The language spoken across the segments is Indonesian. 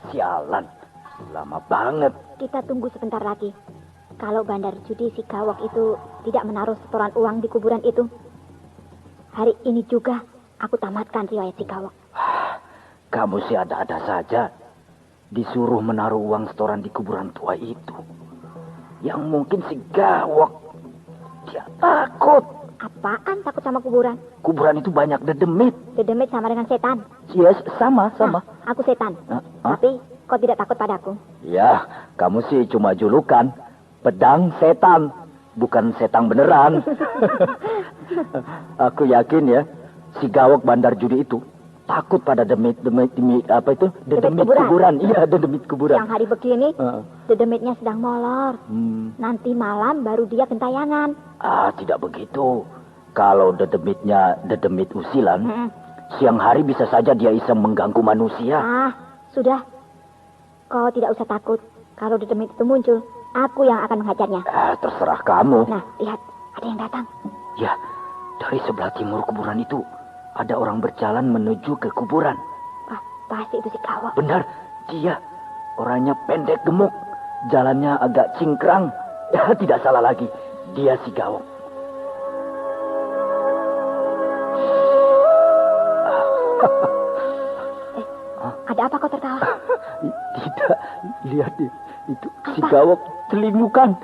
Sialan, lama banget. Kita tunggu sebentar lagi. Kalau bandar judi si Gawok itu tidak menaruh setoran uang di kuburan itu, hari ini juga aku tamatkan riwayat si Gawok. Kamu sih ada-ada saja. Disuruh menaruh uang setoran di kuburan tua itu. Yang mungkin si Gawok, dia takut. Apaan takut sama kuburan? Kuburan itu banyak dedemit. Dedemit sama dengan setan. Yes, sama. Nah, aku setan. Tapi kau tidak takut padaku? Ya, kamu sih cuma julukan. Pedang setan, bukan setan beneran. Aku yakin ya, si Gawok bandar judi itu takut pada dedemit kuburan. Iya, dedemit kuburan. Yang hari begini, dedemitnya sedang molor. Nanti malam baru dia gentayangan. Tidak begitu. Kalau dedemitnya dedemit usilan, siang hari bisa saja dia iseng mengganggu manusia. Sudah. Kau tidak usah takut. Kalau dedemit itu muncul, aku yang akan menghajarnya. Terserah kamu. Nah, lihat, ada yang datang. Ya, dari sebelah timur kuburan itu ada orang berjalan menuju ke kuburan. Wah, pasti itu si Gawok. Benar, dia. Orangnya pendek gemuk, jalannya agak cingkrang. Ya, tidak salah lagi. Dia si Gawok. Ada apa kau tertawa? Tidak, lihat itu apa? Si Gawok celingukan.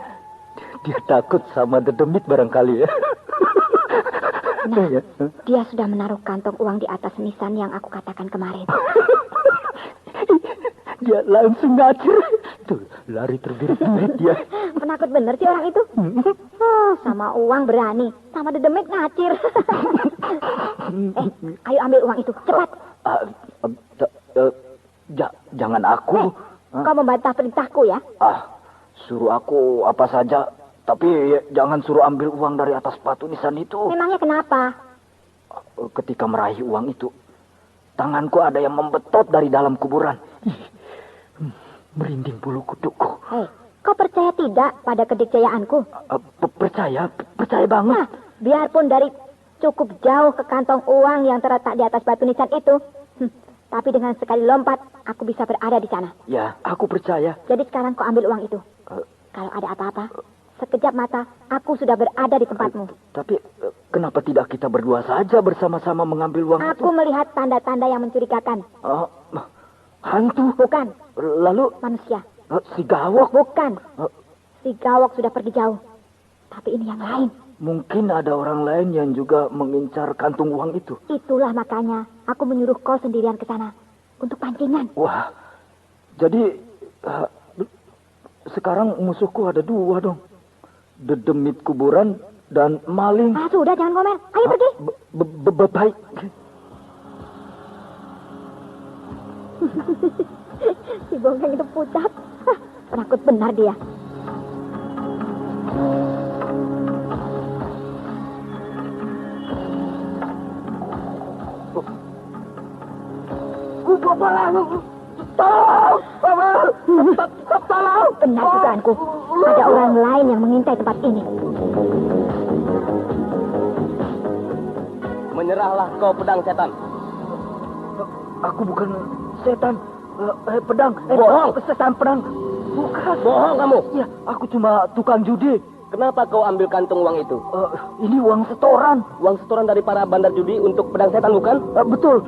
Dia takut sama dedemit barangkali ya. Nah, dia sudah menaruh kantong uang di atas nisan yang aku katakan kemarin. Dia langsung ngacir. Tuh, lari terbirit-birit dia. Penakut bener sih orang itu. Sama uang berani, sama dedemit ngacir. Ayo ambil uang itu, cepat. Jangan aku. Kau membantah perintahku ya? Suruh aku apa saja, tapi jangan suruh ambil uang dari atas batu nisan itu. Memangnya kenapa? Ketika meraih uang itu, tanganku ada yang membetot dari dalam kuburan. Merinding bulu kuduku. Hei, kau percaya tidak pada kedikjayaanku? Percaya banget. Nah, biarpun dari cukup jauh ke kantong uang yang terletak di atas batu nisan itu, tapi dengan sekali lompat, aku bisa berada di sana. Ya, aku percaya. Jadi sekarang kau ambil uang itu. Kalau ada apa-apa, sekejap mata, aku sudah berada di tempatmu. Tapi kenapa tidak kita berdua saja bersama-sama mengambil uang itu? Aku melihat tanda-tanda yang mencurigakan. Hantu? Bukan. Lalu? Manusia. Si Gawok? Bukan. Si Gawok sudah pergi jauh. Tapi ini yang lain. Mungkin ada orang lain yang juga mengincar kantung uang itu. Itulah makanya aku menyuruh kau sendirian ke sana. Untuk pancingan. Wah, jadi sekarang musuhku ada dua dong. Dedemit kuburan dan maling. Sudah, jangan ngomel. Ayo pergi. Baik. Si Bongkeng itu pucat. Penakut benar dia. Tolong! Benar dugaanku. Ada orang lain yang mengintai tempat ini. Menyerahlah kau pedang setan. Aku bukan setan. Pedang. Bohong. Setan pedang. Bukan. Bohong kamu. Ya, aku cuma tukang judi. Kenapa kau ambil kantung uang itu? Ini uang setoran. Uang setoran dari para bandar judi untuk pedang setan, bukan? Betul.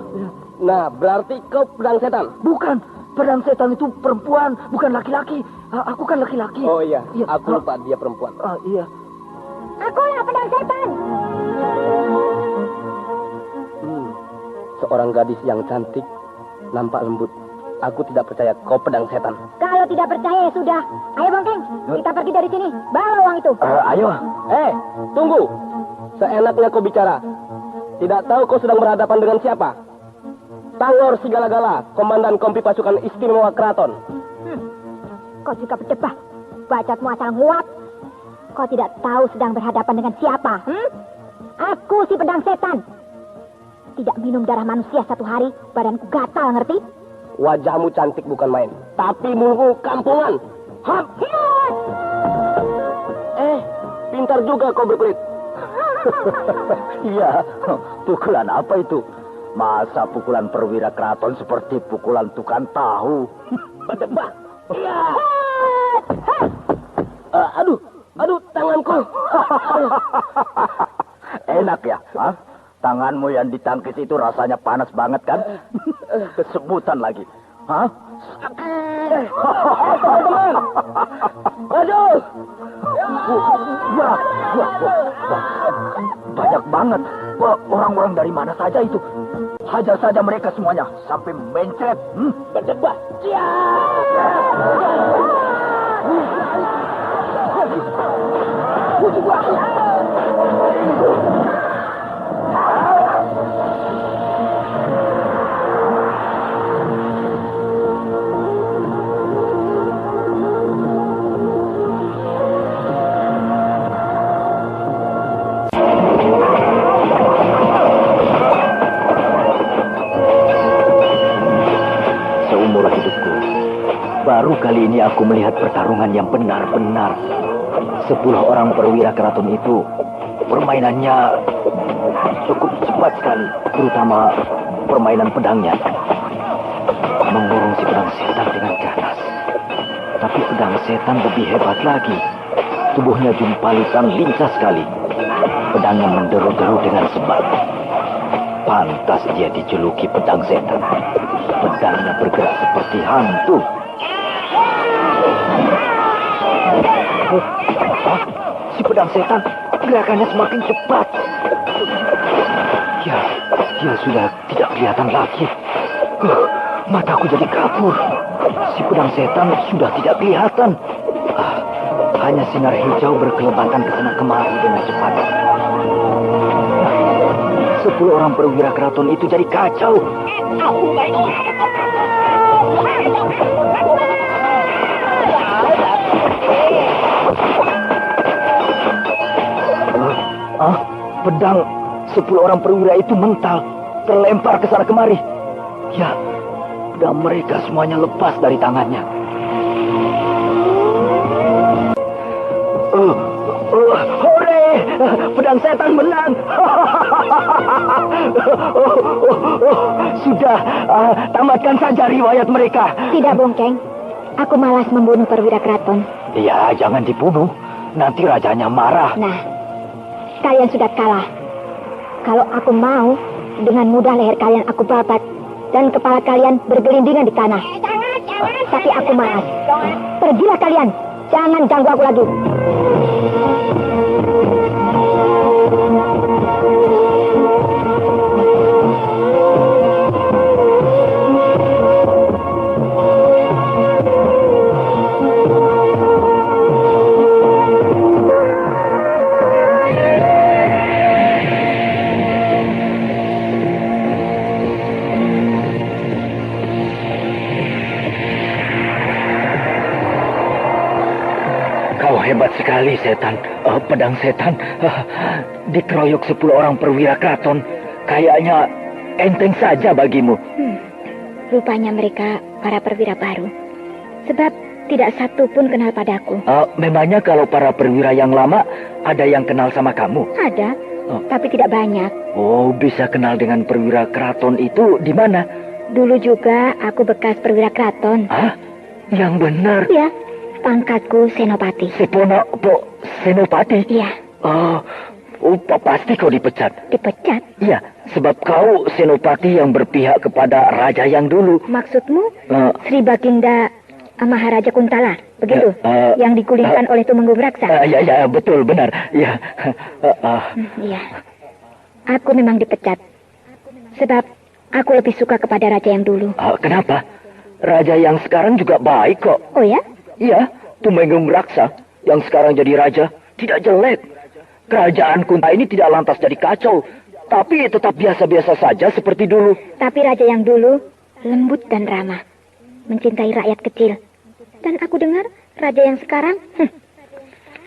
Nah, berarti kau pedang setan? Bukan. Pedang setan itu perempuan, bukan laki-laki. Aku kan laki-laki. Oh iya, aku lupa dia perempuan. Iya. Akulah pedang setan. Seorang gadis yang cantik, nampak lembut. Aku tidak percaya kau pedang setan. Kalau tidak percaya ya sudah. Ayo Bongkeng, kita pergi dari sini. Bawa uang itu. Ayo. Tunggu. Seenaknya kau bicara. Tidak tahu kau sedang berhadapan dengan siapa? Tangor Sigala-gala, Komandan Kompi Pasukan Istimewa Keraton. Kau juga berdebah. Bacotmu asal nguap. Kau tidak tahu sedang berhadapan dengan siapa. Aku si pedang setan. Tidak minum darah manusia satu hari, badanku gatal, ngerti? Wajahmu cantik bukan main, tapi mulutmu kampungan. Pintar juga kau berkelit. Iya, pukulan apa itu? Masa pukulan perwira keraton seperti pukulan tukang tahu? Berdebah. Iya. Aduh, tanganku. Enak ya? Hah? Tanganmu yang ditangkis itu rasanya panas banget kan? Kesemutan lagi. Hah? Teman. Aduh. Wah, banyak banget. Wah, orang-orang dari mana saja itu? Hajar saja mereka semuanya sampai mencret. Berdebah. Seumur hidupku, baru kali ini aku melihat pertarungan yang benar-benar. 10 orang perwira keraton itu permainannya cukup cepat sekali, terutama permainan pedangnya. Mengurung si pedang setan dengan ganas. Tapi pedang setan lebih hebat lagi. Tubuhnya jumpalitan lincah sekali. Pedangnya menderu-deru dengan sebat. Pantas dia dijuluki pedang setan. Pedangnya bergerak seperti hantu. Si pedang setan gerakannya semakin cepat. Ya, dia sudah tidak kelihatan lagi. Mataku jadi kabur. Si pedang setan sudah tidak kelihatan. Hanya sinar hijau berkelebatan ke sana kemari dengan cepat. 10 orang perwira keraton itu jadi kacau. Pedang 10 orang perwira itu mental, terlempar ke sana kemari. Ya, pedang mereka semuanya lepas dari tangannya. Hore! Pedang setan menang! Sudah, tamatkan saja riwayat mereka. Tidak, Bongkeng. Aku malas membunuh perwira keraton. Ya, jangan dibunuh. Nanti rajanya marah. Nah, kalian sudah kalah. Kalau aku mau, dengan mudah leher kalian aku babat dan kepala kalian bergelindingan di tanah. Tapi aku malas. Pergilah kalian. Jangan ganggu aku lagi. Hebat sekali setan, pedang setan. Dikeroyok 10 orang perwira keraton. Kayaknya enteng saja bagimu. Rupanya mereka para perwira baru. Sebab tidak satu pun kenal padaku. Memangnya kalau para perwira yang lama ada yang kenal sama kamu? Ada, tapi tidak banyak. Oh, bisa kenal dengan perwira keraton itu di mana? Dulu juga aku bekas perwira keraton. Hah? Yang benar? Ya. Pangkatku Senopati. Senopati? Iya. Pasti kau dipecat. Dipecat? Iya, sebab kau Senopati yang berpihak kepada raja yang dulu. Maksudmu Sri Baginda Maharaja Kuntala, begitu? Yang digulingkan oleh Tumenggung Raksa? Ya, betul, benar. Ya. Iya. Aku memang dipecat. Sebab aku lebih suka kepada raja yang dulu. Kenapa? Raja yang sekarang juga baik kok. Oh ya? Iya, Tumenggung Raksa yang sekarang jadi raja tidak jelek. Kerajaan Kunta ini tidak lantas jadi kacau, tapi tetap biasa-biasa saja seperti dulu. Tapi raja yang dulu lembut dan ramah, mencintai rakyat kecil. Dan aku dengar raja yang sekarang,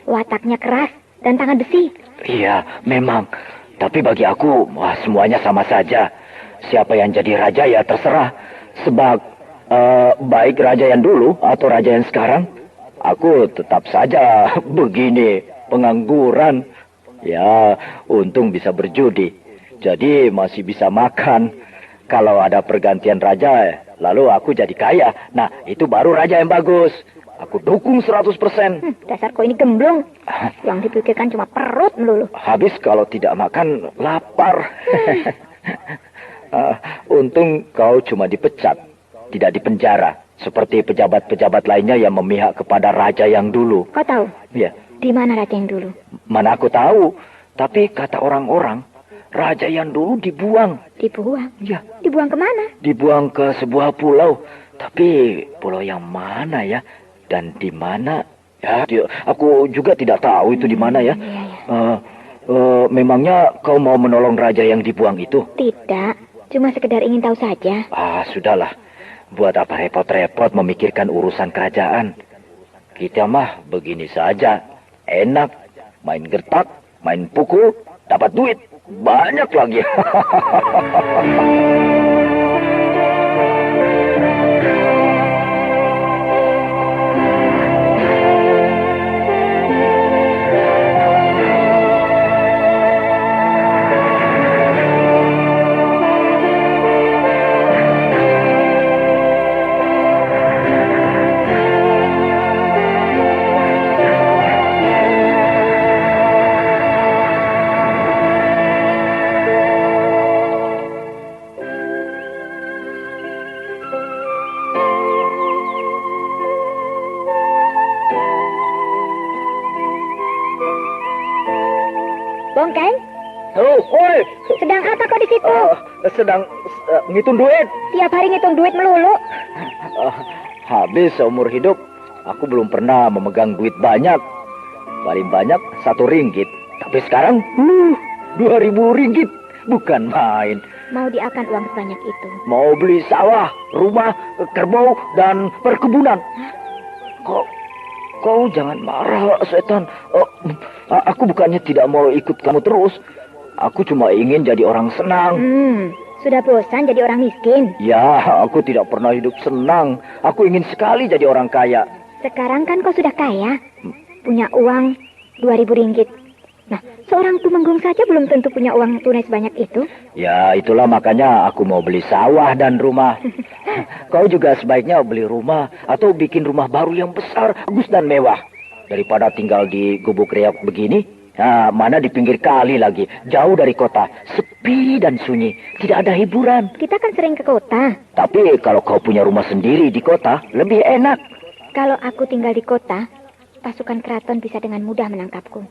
wataknya keras dan tangan besi. Iya, memang. Tapi bagi aku, semuanya sama saja. Siapa yang jadi raja ya terserah. Sebab baik raja yang dulu atau raja yang sekarang, aku tetap saja begini, pengangguran. Ya, untung bisa berjudi. Jadi masih bisa makan. Kalau ada pergantian raja, lalu aku jadi kaya. Nah, itu baru raja yang bagus. Aku dukung 100%. Dasar kau ini gemblong. Yang dipikirkan cuma perut melulu. Habis kalau tidak makan, lapar. Untung kau cuma dipecat, tidak dipenjara. Seperti pejabat-pejabat lainnya yang memihak kepada raja yang dulu. Kau tahu? Ya. Di mana raja yang dulu? Mana aku tahu. Tapi kata orang-orang, raja yang dulu dibuang. Dibuang? Ya. Dibuang kemana? Dibuang ke sebuah pulau. Tapi pulau yang mana ya? Dan di mana? Ya, aku juga tidak tahu itu di mana ya. Memangnya kau mau menolong raja yang dibuang itu? Tidak, cuma sekedar ingin tahu saja. Sudahlah. Buat apa repot-repot memikirkan urusan kerajaan? Kita mah begini saja. Enak. Main gertak, main pukul, dapat duit. Banyak lagi. Bongkeng? Halo, oi. Sedang apa kau di situ? Sedang ngitung duit. Tiap hari ngitung duit melulu. Habis seumur hidup, aku belum pernah memegang duit banyak. Paling banyak 1 ringgit. Tapi sekarang, 2.000 ringgit. Bukan main. Mau diakan uang sebanyak itu? Mau beli sawah, rumah, kerbau, dan perkebunan. Kau jangan marah, setan. Aku bukannya tidak mau ikut kamu terus. Aku cuma ingin jadi orang senang. Sudah bosan jadi orang miskin? Ya, aku tidak pernah hidup senang. Aku ingin sekali jadi orang kaya. Sekarang kan kau sudah kaya. Punya uang 2.000 ringgit. Nah, seorang tumenggung saja belum tentu punya uang tunai sebanyak itu. Ya, itulah makanya aku mau beli sawah dan rumah. Kau juga sebaiknya beli rumah atau bikin rumah baru yang besar, bagus dan mewah. Daripada tinggal di gubuk reok begini, mana di pinggir kali lagi, jauh dari kota, sepi dan sunyi, tidak ada hiburan. Kita kan sering ke kota. Tapi kalau kau punya rumah sendiri di kota, lebih enak. Kalau aku tinggal di kota, pasukan keraton bisa dengan mudah menangkapku.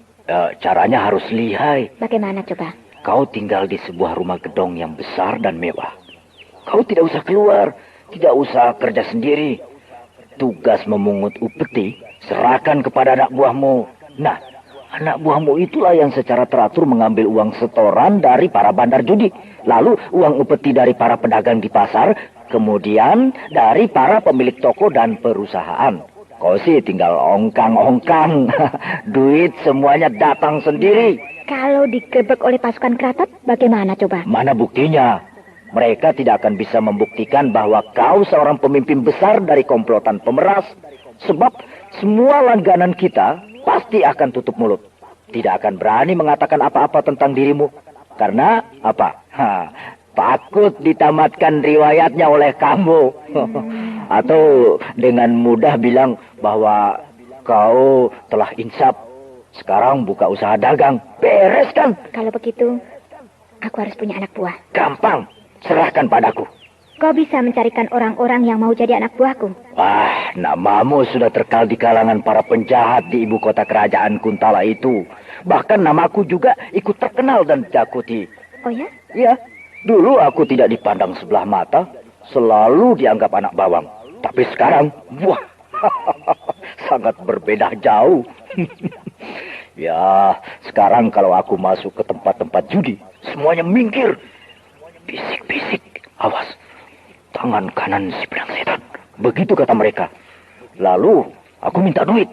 Caranya harus lihai. Bagaimana coba? Kau tinggal di sebuah rumah gedong yang besar dan mewah. Kau tidak usah keluar, tidak usah kerja sendiri. Tugas memungut upeti serahkan kepada anak buahmu. Nah, anak buahmu itulah yang secara teratur mengambil uang setoran dari para bandar judi. Lalu uang upeti dari para pedagang di pasar, kemudian dari para pemilik toko dan perusahaan. Kau sih tinggal ongkang-ongkang. Duit semuanya datang sendiri. Kalau digerebek oleh pasukan keraton, bagaimana coba? Mana buktinya? Mereka tidak akan bisa membuktikan bahwa kau seorang pemimpin besar dari komplotan pemeras. Sebab semua langganan kita pasti akan tutup mulut. Tidak akan berani mengatakan apa-apa tentang dirimu. Karena apa? Takut ditamatkan riwayatnya oleh kamu. Atau dengan mudah bilang bahwa kau telah insaf. Sekarang buka usaha dagang. Beres kan? Kalau begitu, aku harus punya anak buah. Gampang. Serahkan padaku. Kau bisa mencarikan orang-orang yang mau jadi anak buahku. Wah, namamu sudah terkenal di kalangan para penjahat di ibu kota kerajaan Kuntala itu. Bahkan namaku juga ikut terkenal dan ditakuti. Oh ya? Iya. Dulu aku tidak dipandang sebelah mata. Selalu dianggap anak bawang. Tapi sekarang, wah, sangat berbeda jauh. Ya, sekarang kalau aku masuk ke tempat-tempat judi, semuanya minggir. Bisik-bisik, awas. Tangan kanan si pedang setan. Begitu kata mereka. Lalu aku minta duit.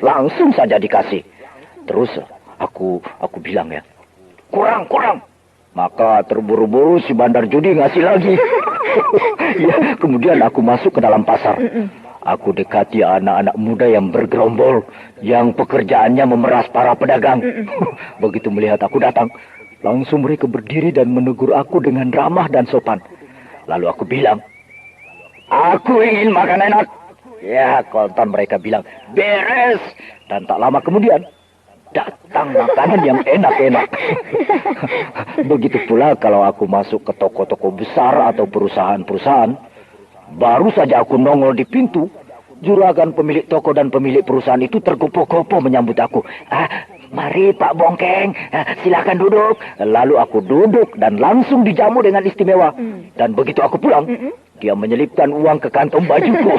Langsung saja dikasih. Terus aku bilang ya, kurang. Maka terburu-buru si bandar judi ngasih lagi. Ya, kemudian aku masuk ke dalam pasar. Aku dekati anak-anak muda yang bergerombol, yang pekerjaannya memeras para pedagang. Begitu melihat aku datang, langsung mereka berdiri dan menegur aku dengan ramah dan sopan. Lalu aku bilang, aku ingin makan enak. Ya, kontan mereka bilang, beres. Dan tak lama kemudian, datang makanan yang enak-enak. Begitu pula kalau aku masuk ke toko-toko besar atau perusahaan-perusahaan. Baru saja aku nongol di pintu, juragan pemilik toko dan pemilik perusahaan itu tergopoh-gopoh menyambut aku. Mari Pak Bongkeng, silakan duduk. Lalu aku duduk dan langsung dijamu dengan istimewa. Dan begitu aku pulang, dia menyelipkan uang ke kantong bajuku.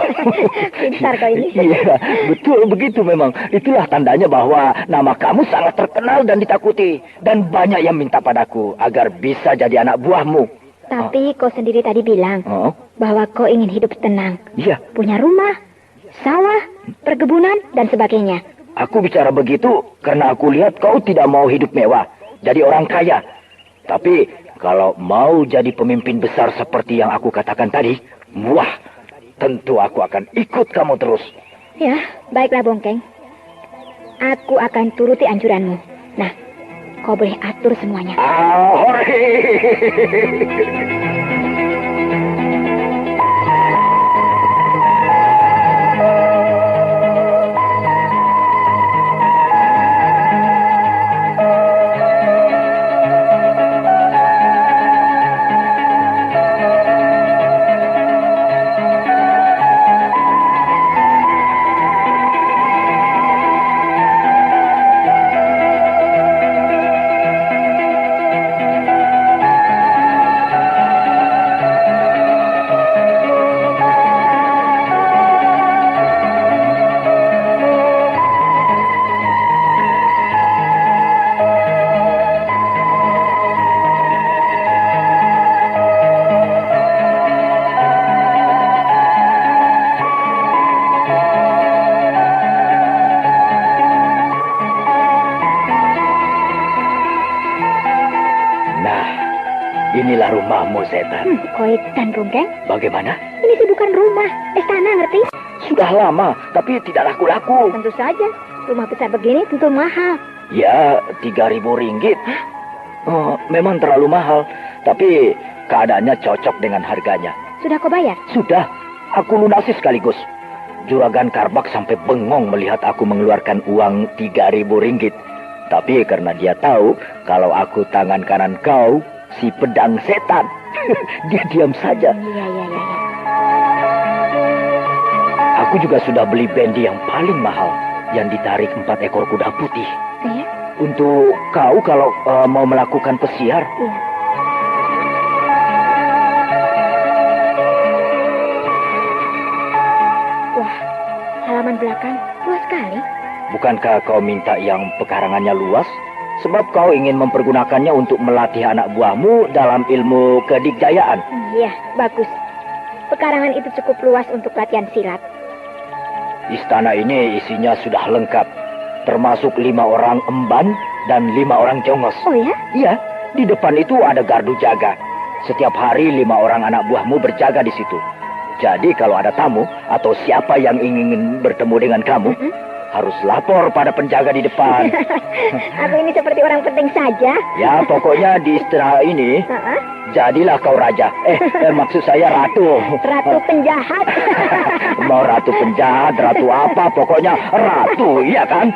Pintar kau ini. Iya, betul begitu memang. Itulah tandanya bahwa nama kamu sangat terkenal dan ditakuti. Dan banyak yang minta padaku agar bisa jadi anak buahmu. Tapi kau sendiri tadi bilang bahwa kau ingin hidup tenang. Iya. Punya rumah, sawah, perkebunan, dan sebagainya. Aku bicara begitu karena aku lihat kau tidak mau hidup mewah, jadi orang kaya. Tapi kalau mau jadi pemimpin besar seperti yang aku katakan tadi, wah, tentu aku akan ikut kamu terus. Ya, baiklah Bongkeng. Aku akan turuti anjuranmu. Nah, kau boleh atur semuanya. Inilah rumahmu, setan. Koitan, Bongkeng. Bagaimana? Ini sih bukan rumah, istana, ngerti? Sudah lama, tapi tidak laku-laku. Tentu saja. Rumah besar begini tentu mahal. Ya, 3.000 ringgit. Memang terlalu mahal, tapi keadaannya cocok dengan harganya. Sudah kau bayar? Sudah. Aku lunasi sekaligus. Juragan Karbak sampai bengong melihat aku mengeluarkan uang 3.000 ringgit. Tapi karena dia tahu kalau aku tangan kanan kau, si pedang setan, dia diam saja. Iya. Aku juga sudah beli bendi yang paling mahal, yang ditarik 4 ekor kuda putih. Iya? Untuk kau kalau mau melakukan pesiar. Iya. Wah, halaman belakang luas sekali. Bukankah kau minta yang pekarangannya luas? Sebab kau ingin mempergunakannya untuk melatih anak buahmu dalam ilmu kedikjayaan. Iya, bagus. Pekarangan itu cukup luas untuk latihan silat. Istana ini isinya sudah lengkap. Termasuk 5 orang emban dan 5 orang jongos. Oh ya? Iya, di depan itu ada gardu jaga. Setiap hari 5 orang anak buahmu berjaga di situ. Jadi kalau ada tamu atau siapa yang ingin bertemu dengan kamu, harus lapor pada penjaga di depan. Aku ini seperti orang penting saja. Ya, pokoknya di istana ini, jadilah kau raja. Maksud saya ratu. Ratu penjahat. Mau ratu penjahat, ratu apa, pokoknya ratu, iya kan?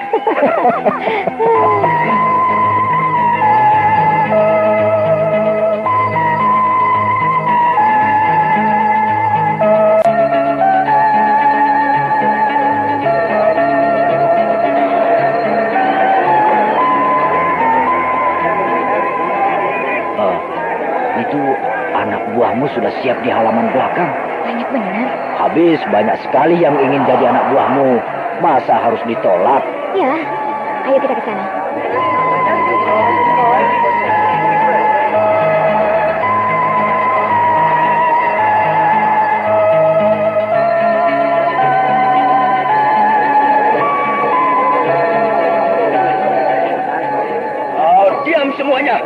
Buahmu sudah siap di halaman belakang. Banyak benar. Habis banyak sekali yang ingin jadi anak buahmu. Masa harus ditolak? Ya, ayo kita ke sana. Diam semuanya.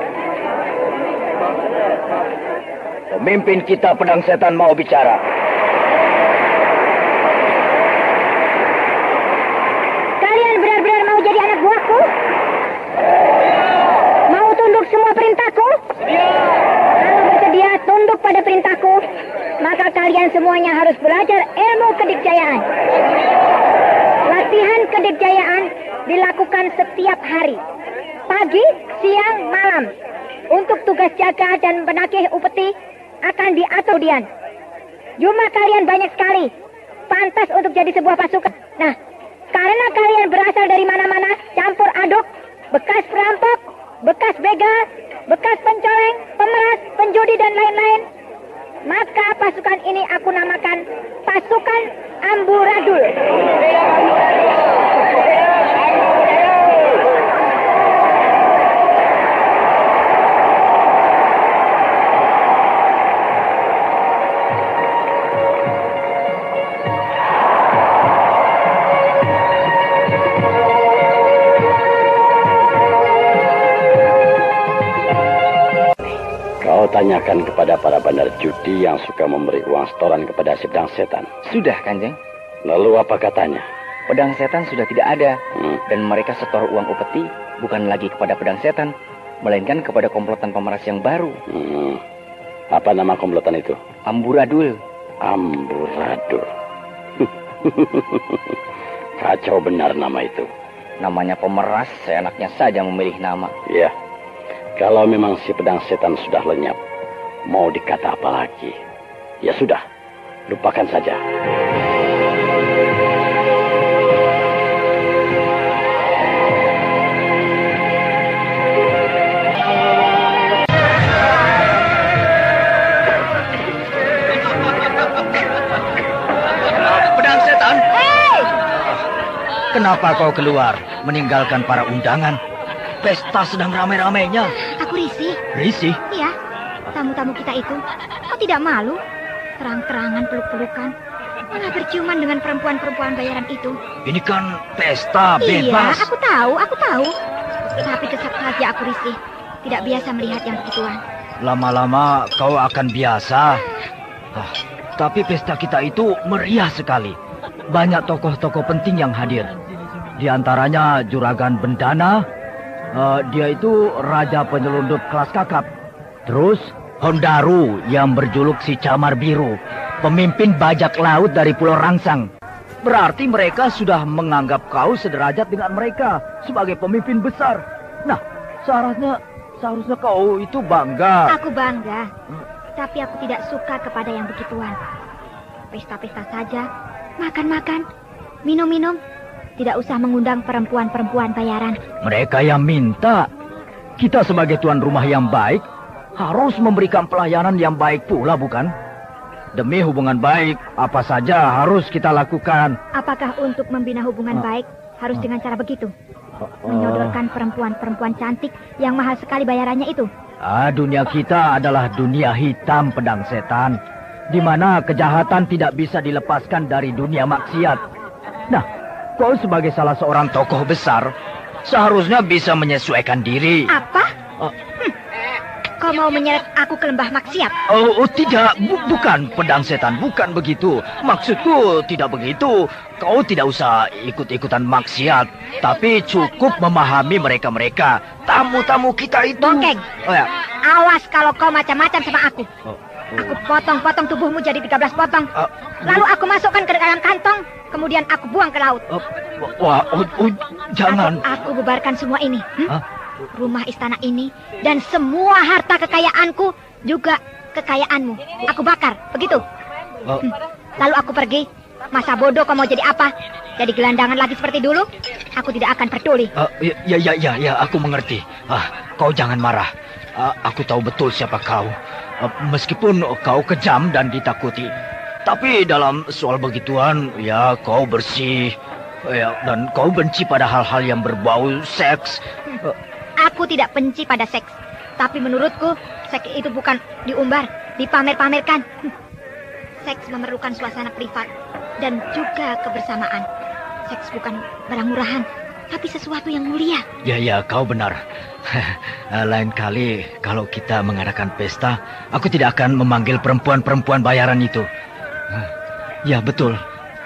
Pemimpin kita pedang setan mau bicara. Kalian benar-benar mau jadi anak buahku? Mau tunduk semua perintahku? Kalau bersedia tunduk pada perintahku, ilmu kedikjayaan. Latihan kedikjayaan dilakukan setiap hari, pagi, siang, malam. Untuk tugas jaga dan penagih upeti akan diatur Dian. Jumlah kalian banyak sekali, pantas untuk jadi sebuah pasukan. Nah, karena kalian berasal dari mana-mana, campur aduk, bekas perampok, bekas begal, bekas pencoleng, pemeras, penjudi dan lain-lain, maka pasukan ini aku namakan pasukan Amburadul. Tanyakan kepada para bandar judi yang suka memberi uang setoran kepada si pedang setan. Sudah, Kanjeng. Lalu apa katanya? Pedang setan sudah tidak ada. Dan mereka setor uang upeti bukan lagi kepada pedang setan, melainkan kepada komplotan pemeras yang baru. Apa nama komplotan itu? Amburadul. Amburadul. Kacau benar nama itu. Namanya pemeras, seenaknya saja memilih nama. Iya. Kalau memang si pedang setan sudah lenyap, mau dikata apa lagi? Ya sudah, lupakan saja. Pedang setan? Hei! Kenapa kau keluar, meninggalkan para undangan? Pesta sedang ramai-ramainya. Aku risih. Risih? Iya, tamu-tamu kita itu, kok tidak malu? Terang-terangan peluk-pelukan, malah berciuman dengan perempuan-perempuan bayaran itu. Ini kan pesta bebas. Iya, aku tahu. Tapi tetap saja aku risih. Tidak biasa melihat yang begituan. Lama-lama kau akan biasa. Tapi pesta kita itu meriah sekali. Banyak tokoh-tokoh penting yang hadir. Di antaranya Juragan Bendana. Dia itu raja penyelundup kelas kakap. Terus Hondaru yang berjuluk si Camar Biru, pemimpin bajak laut dari Pulau Rangsang. Berarti mereka sudah menganggap kau sederajat dengan mereka sebagai pemimpin besar. Nah, seharusnya kau itu bangga. Aku bangga, tapi aku tidak suka kepada yang begituan. Pesta-pesta saja, makan-makan, minum-minum. Tidak usah mengundang perempuan-perempuan bayaran. Mereka yang minta. Kita sebagai tuan rumah yang baik harus memberikan pelayanan yang baik pula, bukan? Demi hubungan baik, apa saja harus kita lakukan. Apakah untuk membina hubungan baik harus dengan cara begitu? Menyodorkan perempuan-perempuan cantik yang mahal sekali bayarannya itu? Dunia kita adalah dunia hitam, pedang setan, di mana kejahatan tidak bisa dilepaskan dari dunia maksiat. Nah, kau sebagai salah seorang tokoh besar seharusnya bisa menyesuaikan diri. Apa? Kau mau menyeret aku ke lembah maksiat? Tidak, bukan pedang setan, bukan begitu. Maksudku tidak begitu. Kau tidak usah ikut-ikutan maksiat, tapi cukup memahami mereka-mereka. Tamu-tamu kita itu. Bongkeng. Ya. Awas kalau kau macam-macam sama aku. Aku potong-potong tubuhmu jadi 13 potong. Lalu aku masukkan ke dalam kantong, kemudian aku buang ke laut. Jangan. Aku bubarkan semua ini. Rumah istana ini dan semua harta kekayaanku juga kekayaanmu. Aku bakar, begitu. Lalu aku pergi. Masa bodoh kau mau jadi apa? Jadi gelandangan lagi seperti dulu? Aku tidak akan peduli. Ya, aku mengerti. Kau jangan marah. Aku tahu betul siapa kau. Meskipun kau kejam dan ditakuti, tapi dalam soal begituan, ya kau bersih. Ya, dan kau benci pada hal-hal yang berbau seks. Aku tidak benci pada seks. Tapi menurutku, seks itu bukan diumbar, dipamer-pamerkan. Seks memerlukan suasana privat dan juga kebersamaan. Seks bukan barang murahan, tapi sesuatu yang mulia. Ya, kau benar. Lain kali kalau kita mengadakan pesta, aku tidak akan memanggil perempuan-perempuan bayaran itu. Ya, betul.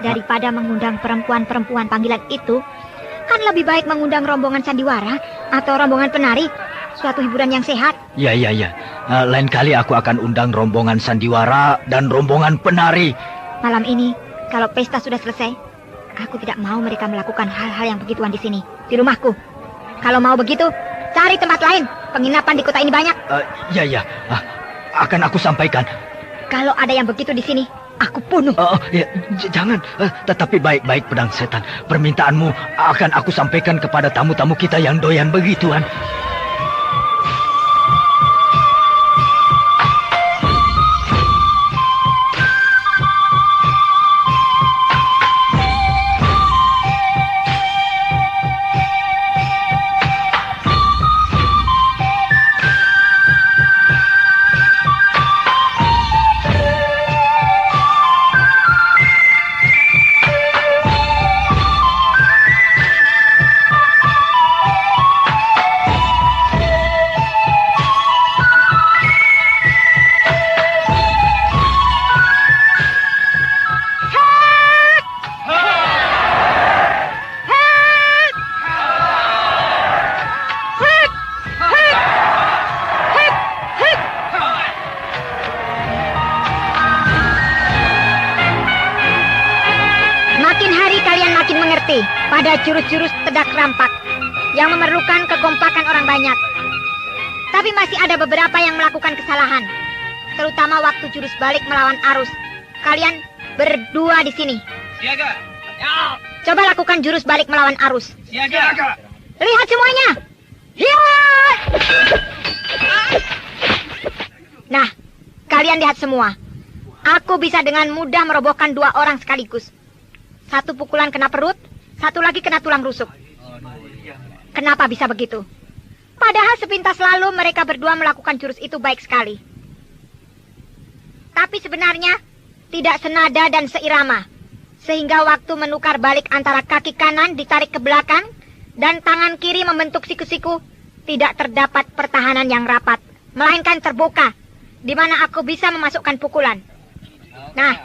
Daripada mengundang perempuan-perempuan panggilan itu, kan lebih baik mengundang rombongan sandiwara atau rombongan penari. Suatu hiburan yang sehat. Ya. Lain kali aku akan undang rombongan sandiwara dan rombongan penari. Malam ini, Kalau pesta sudah selesai, aku tidak mau mereka melakukan hal-hal yang begituan di sini, di rumahku. Kalau mau begitu, cari tempat lain. Penginapan di kota ini banyak. Ya. Akan aku sampaikan. Kalau ada yang begitu di sini, aku bunuh. Ya, jangan. Tetapi baik-baik pedang setan. Permintaanmu akan aku sampaikan kepada tamu-tamu kita yang doyan begituan. Pada jurus-jurus tedak rampak yang memerlukan kekompakan orang banyak. Tapi masih ada beberapa yang melakukan kesalahan, terutama waktu jurus balik melawan arus. Kalian berdua di sini. Siaga. Ya. Coba lakukan jurus balik melawan arus. Siaga. Lihat semuanya. Ya. Nah, kalian lihat semua. Aku bisa dengan mudah merobohkan 2 orang sekaligus. 1 pukulan kena perut, 1 lagi kena tulang rusuk. Kenapa bisa begitu? Padahal sepintas lalu mereka berdua melakukan jurus itu baik sekali. Tapi sebenarnya tidak senada dan seirama. Sehingga waktu menukar balik antara kaki kanan ditarik ke belakang dan tangan kiri membentuk siku-siku, tidak terdapat pertahanan yang rapat, melainkan terbuka, di mana aku bisa memasukkan pukulan. Nah,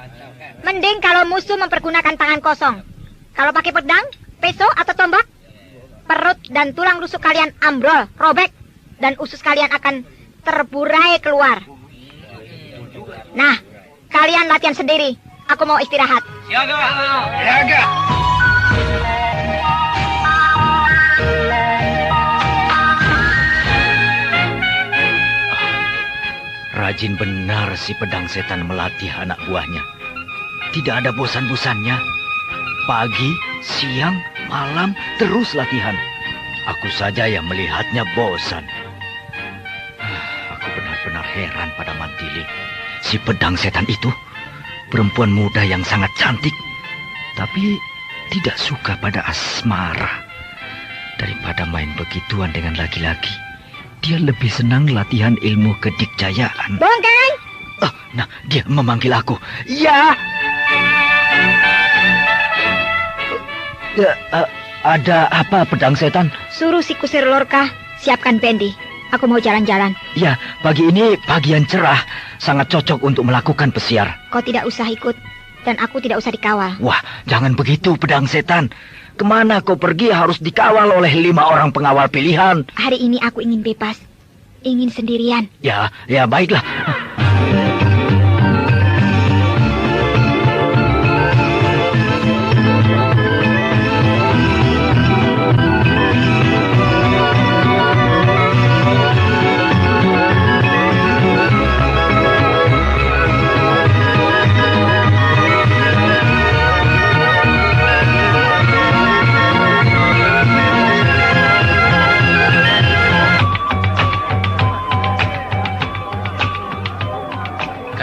mending kalau musuh mempergunakan tangan kosong. Kalau pakai pedang, pisau atau tombak, perut dan tulang rusuk kalian ambrol, robek, dan usus kalian akan terburai keluar. Nah, kalian latihan sendiri. Aku mau istirahat. Siaga. Siaga. Rajin benar si pedang setan melatih anak buahnya. Tidak ada bosan-bosannya. Pagi, siang, malam, terus latihan. Aku saja yang melihatnya bosan. Aku benar-benar heran pada Mantili. Si pedang setan itu, perempuan muda yang sangat cantik, tapi tidak suka pada asmara. Daripada main begituan dengan laki-laki, dia lebih senang latihan ilmu kedikjayaan. Bongkang! Nah, dia memanggil aku. Ya! Ada apa, pedang setan? Suruh si kusir Lorca siapkan Pendi. Aku mau jalan-jalan. Ya, pagi ini pagi yang cerah. Sangat cocok untuk melakukan pesiar. Kau tidak usah ikut, dan aku tidak usah dikawal. Wah, jangan begitu, pedang setan. Kemana kau pergi harus dikawal oleh 5 orang pengawal pilihan. Hari ini aku ingin bebas. Ingin sendirian. Ya, baiklah.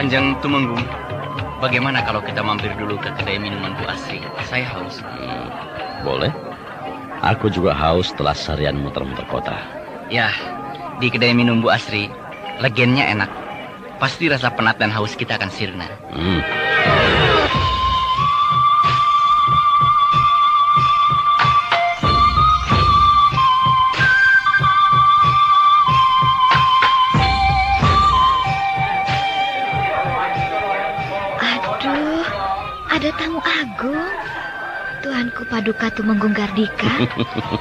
Kanjeng Tumenggung, bagaimana kalau kita mampir dulu ke kedai minuman Bu Asri? Saya haus. Boleh. Aku juga haus setelah seharian muter-muter kota. Ya, di kedai minum Bu Asri, legennya enak. Pasti rasa penat dan haus kita akan sirna. Ada tamu agung, Tuanku Paduka Tumenggung Gardika,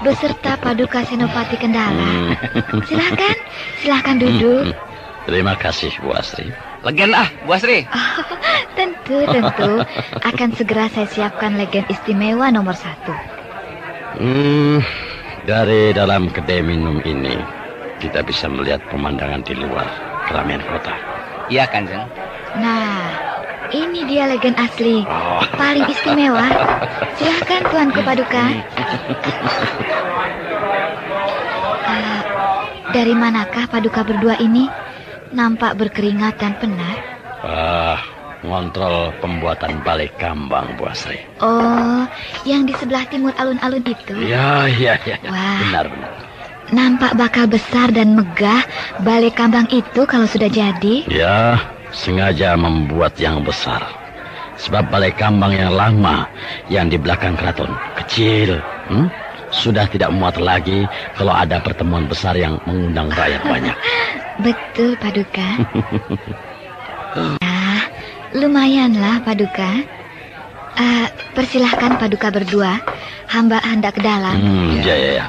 beserta Paduka Senopati Kendala. Silahkan duduk. Terima kasih, Bu Asri. Legen Bu Asri. Oh, tentu. Akan segera saya siapkan legen istimewa nomor 1. Dari dalam kedai minum ini, kita bisa melihat pemandangan di luar keramaian kota. Iya, Kanjeng. Nah, ini dia legen asli. Paling istimewa. Silahkan Tuanku Paduka. Dari manakah Paduka berdua ini? Nampak berkeringat dan penat. Ngontrol pembuatan balai kambang, Bu Asri. Oh, yang di sebelah timur alun-alun itu? Ya. Wah. Benar. Nampak bakal besar dan megah balai kambang itu kalau sudah jadi. Ya, sengaja membuat yang besar. Sebab balai kambang yang lama, yang di belakang keraton, kecil. Sudah tidak muat lagi kalau ada pertemuan besar yang mengundang rakyat banyak. Betul, Paduka. Lumayanlah, Paduka. Persilahkan Paduka berdua. Hamba hendak ke dalam. Ya.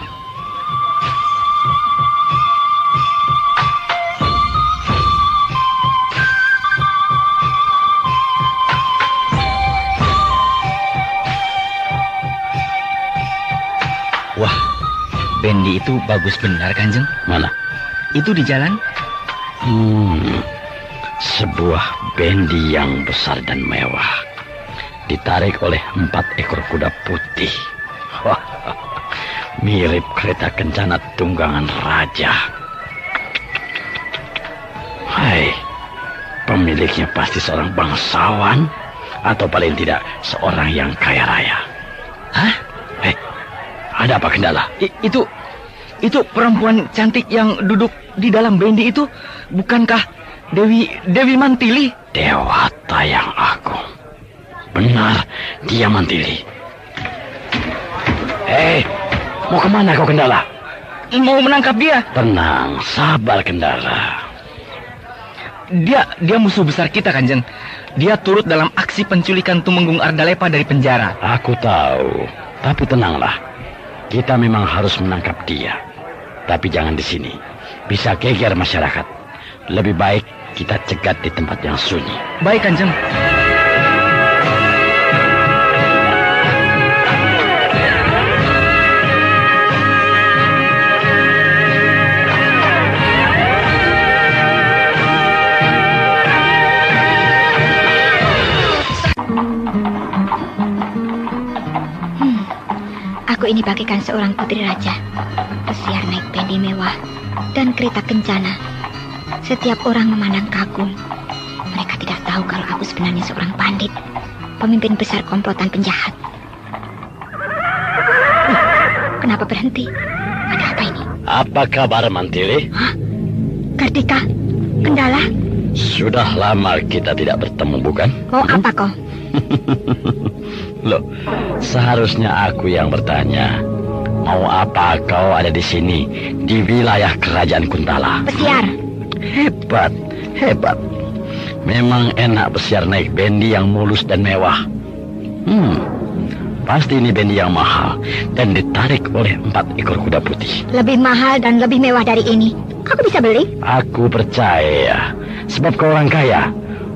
Wah, bendi itu bagus benar, Kanjeng. Mana? Itu di jalan. Sebuah bendi yang besar dan mewah, ditarik oleh 4 ekor kuda putih. Wah, mirip kereta kencana tunggangan raja. Hai, pemiliknya pasti seorang bangsawan, atau paling tidak seorang yang kaya raya. Hah? Ada apa Kendala? Itu perempuan cantik yang duduk di dalam bendi itu, bukankah Dewi Mantili? Dewata yang agung. Benar, dia Mantili. Mau kemana kau Kendala? Mau menangkap dia. Tenang, sabar Kendala. Dia musuh besar kita, Kanjeng. Dia turut dalam aksi penculikan Tumenggung Ardalepa dari penjara. Aku tahu, tapi tenanglah. Kita memang harus menangkap dia. Tapi jangan di sini. Bisa geger masyarakat. Lebih baik kita cegat di tempat yang sunyi. Baik, Kanjeng. Aku ini bagaikan seorang putri raja, pesiar naik bendi mewah dan kereta kencana. Setiap orang memandang kagum. Mereka tidak tahu kalau aku sebenarnya seorang pandit, pemimpin besar komplotan penjahat. Kenapa berhenti? Ada apa ini? Apa kabar Mantili? Hah? Kartika? Kendala? Sudah lama kita tidak bertemu, bukan? Mau apa kau? Loh, seharusnya aku yang bertanya. Mau apa kau ada di sini, di wilayah kerajaan Kuntala? Pesiar. Hebat. Memang enak pesiar naik bendi yang mulus dan mewah. Pasti ini bendi yang mahal dan ditarik oleh 4 ekor kuda putih. Lebih mahal dan lebih mewah dari ini. Aku bisa beli? Aku percaya, sebab kau orang kaya.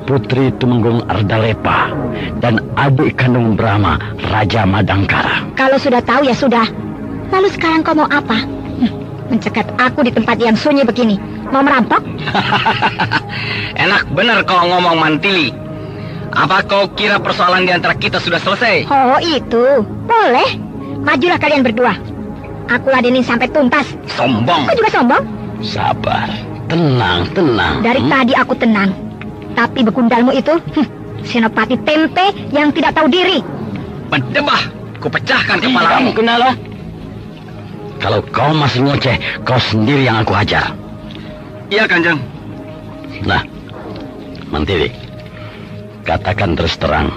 Putri Tumenggung Ardalepa dan adik kandung Brahma, Raja Madangkara. Kalau sudah tahu ya sudah. Lalu sekarang kau mau apa? Mencegat aku di tempat yang sunyi begini. Mau merampok? Enak benar kau ngomong, Mantili. Apa kau kira persoalan di antara kita sudah selesai? Oh itu, boleh. Majulah kalian berdua. Aku ladenin sampai tuntas. Sombong. Kau juga sombong? Sabar, tenang. Dari tadi aku tenang. Tapi begundalmu itu, senopati tempe yang tidak tahu diri. Berdebah, ku pecahkan kepalamu. Kendala. Kalau kau masih ngoceh, kau sendiri yang aku hajar. Iya, Kanjeng. Nah, Mantili, katakan terus terang,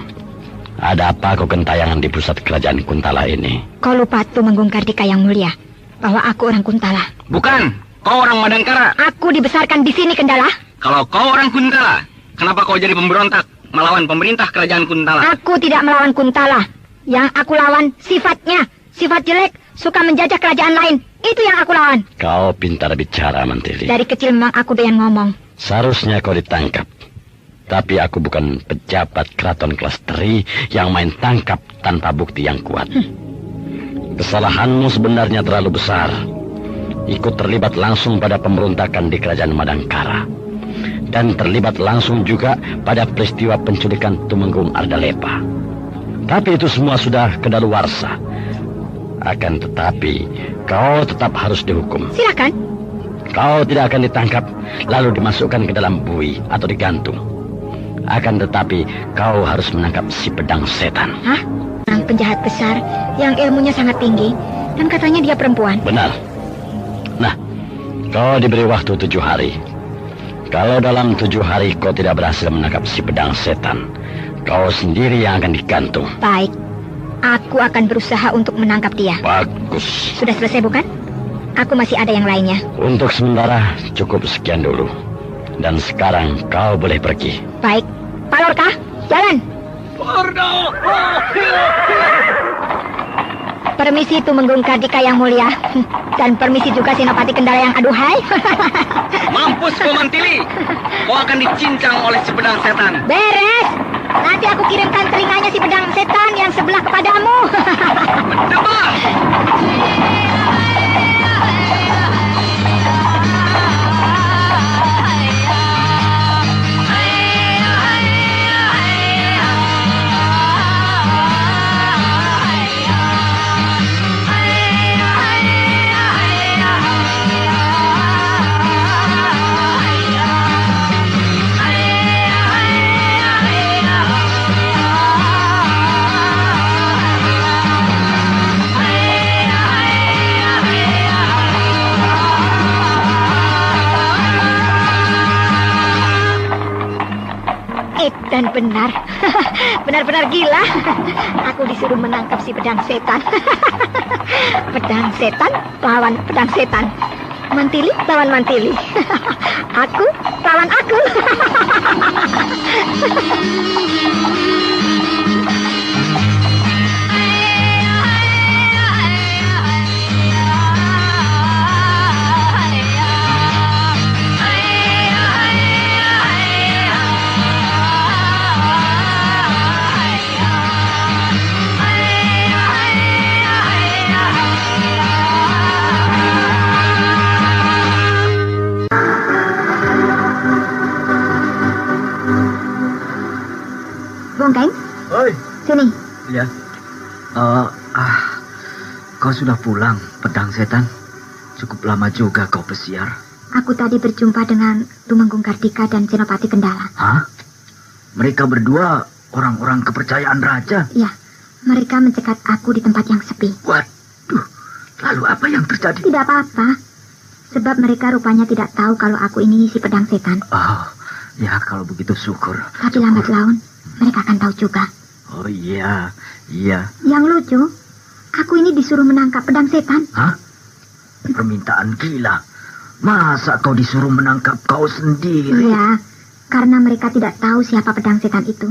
ada apa kau gentayangan di pusat kerajaan Kuntala ini? Kau lupa Tumenggung Kartika yang mulia, bahwa aku orang Kuntala. Bukan, kau orang Madangkara. Aku dibesarkan di sini, Kendala. Kalau kau orang Kuntala, kenapa kau jadi pemberontak melawan pemerintah kerajaan Kuntala? Aku tidak melawan Kuntala. Yang aku lawan sifatnya. Sifat jelek, suka menjajah kerajaan lain. Itu yang aku lawan. Kau pintar bicara, Mantili. Dari kecil memang aku doyan ngomong. Seharusnya kau ditangkap Tapi aku bukan pejabat keraton kelas teri yang main tangkap tanpa bukti yang kuat. Kesalahanmu sebenarnya terlalu besar. Ikut terlibat langsung pada pemberontakan di kerajaan Madangkara. Dan terlibat langsung juga pada peristiwa penculikan Tumenggung Ardalepa. Tapi itu semua sudah kedaluwarsa. Akan tetapi, kau tetap harus dihukum. Silakan. Kau tidak akan ditangkap, lalu dimasukkan ke dalam bui atau digantung. Akan tetapi, kau harus menangkap si pedang setan. Hah? Orang penjahat besar yang ilmunya sangat tinggi dan katanya dia perempuan. Benar. Nah, kau diberi waktu 7 hari. Kalau dalam 7 hari kau tidak berhasil menangkap si pedang setan, kau sendiri yang akan digantung. Baik, aku akan berusaha untuk menangkap dia. Bagus. Sudah selesai bukan? Aku masih ada yang lainnya. Untuk sementara cukup sekian dulu. Dan sekarang kau boleh pergi. Baik, Pak Lorca, jalan. Permisi Tumenggung Kardika yang mulia. Dan permisi juga Senopati Kendala yang aduhai. Mampus kau Mantili. Kau akan dicincang oleh si pedang setan. Beres. Nanti aku kirimkan telinganya si pedang setan yang sebelah kepadamu. Mendebak. Dan benar, benar-benar gila. Aku disuruh menangkap si pedang setan. Pedang setan lawan pedang setan. Mantili lawan Mantili. Aku lawan aku. Bongkeng, Oi. sini. Ya. Kau sudah pulang, pedang setan. Cukup lama juga kau pesiar. Aku tadi berjumpa dengan Tumenggung Kardika dan Senopati Kendala. Hah? Mereka berdua orang-orang kepercayaan raja? Ya, mereka mencegat aku di tempat yang sepi. Waduh, lalu apa yang terjadi? Tidak apa-apa, sebab mereka rupanya tidak tahu kalau aku ini si pedang setan. Oh, ya kalau begitu syukur. Tapi lambat laun, mereka akan tahu juga. Oh iya, iya. Yang lucu, aku ini disuruh menangkap pedang setan. Hah? Permintaan gila. Masa kau disuruh menangkap kau sendiri? Iya, karena mereka tidak tahu siapa pedang setan itu.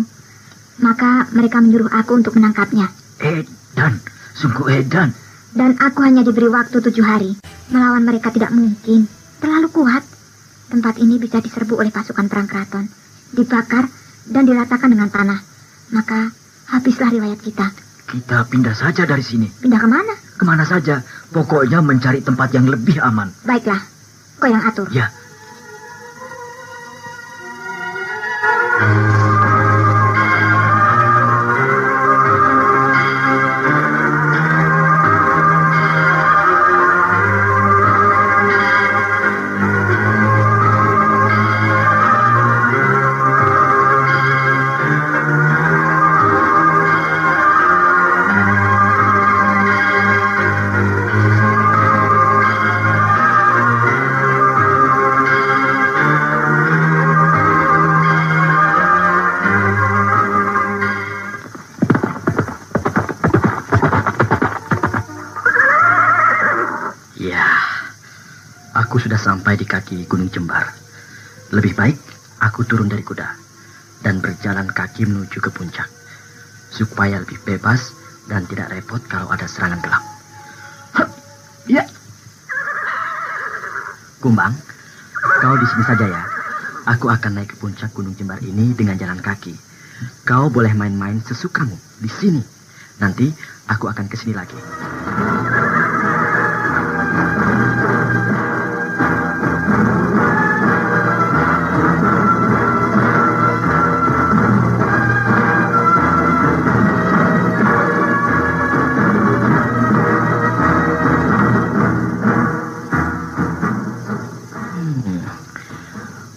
Maka mereka menyuruh aku untuk menangkapnya. Edan, sungguh edan. Dan aku hanya diberi waktu 7 hari. Melawan mereka tidak mungkin. Terlalu kuat. Tempat ini bisa diserbu oleh pasukan perang keraton. Dibakar dan diratakan dengan tanah. Maka habislah riwayat kita. Kita pindah saja dari sini. Pindah kemana? Kemana saja. Pokoknya mencari tempat yang lebih aman. Baiklah, kau yang atur. Ya. Aku sudah sampai di kaki Gunung Jembar. Lebih baik aku turun dari kuda dan berjalan kaki menuju ke puncak, supaya lebih bebas dan tidak repot kalau ada serangan gelap. Ya. Kumbang, kau di sini saja ya. Aku akan naik ke puncak Gunung Jembar ini dengan jalan kaki. Kau boleh main-main sesukamu di sini. Nanti aku akan ke sini lagi.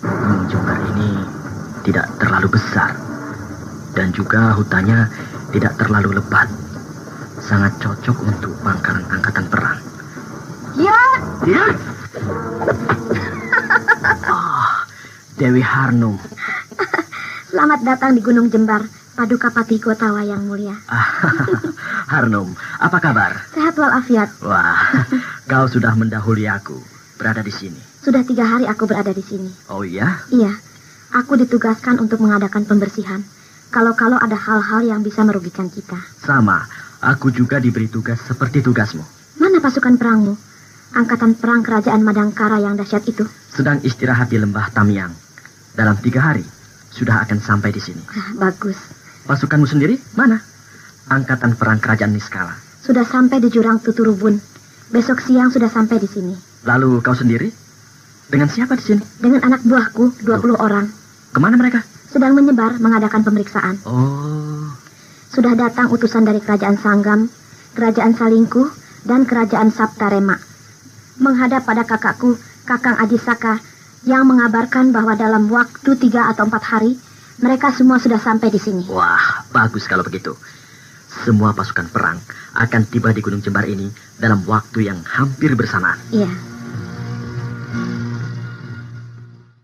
Gunung Jembar ini tidak terlalu besar. Dan juga hutannya tidak terlalu lebat. Sangat cocok untuk pangkalan angkatan perang. Ya, Ya? Oh, Dewi Harnum. Selamat datang di Gunung Jembar, Paduka Patih Gotawa yang mulia. Harnum, apa kabar? Sehat walafiat. Wah, kau sudah mendahului aku berada di sini. Sudah 3 hari aku berada di sini. Oh iya? Iya, aku ditugaskan untuk mengadakan pembersihan. Kalau-kalau ada hal-hal yang bisa merugikan kita. Sama, aku juga diberi tugas seperti tugasmu. Mana pasukan perangmu? Angkatan perang kerajaan Madangkara yang dahsyat itu. Sedang istirahat di lembah Tamiang. Dalam 3 hari, sudah akan sampai di sini. Bagus. Pasukanmu sendiri, mana? Angkatan perang kerajaan Niskala. Sudah sampai di jurang Tuturubun. Besok siang sudah sampai di sini. Lalu kau sendiri? Dengan siapa di sini? Dengan anak buahku, 20 orang. Kemana mereka? Sedang menyebar mengadakan pemeriksaan. Oh, Sudah datang utusan dari kerajaan Sanggam, kerajaan Salingkuh, dan kerajaan Saptarema. Menghadap pada kakakku, Kakang Ajisaka, yang mengabarkan bahwa dalam waktu 3 atau 4 hari, mereka semua sudah sampai di sini. wah, bagus kalau begitu. Semua pasukan perang akan tiba di Gunung Jembar ini dalam waktu yang hampir bersamaan. Iya.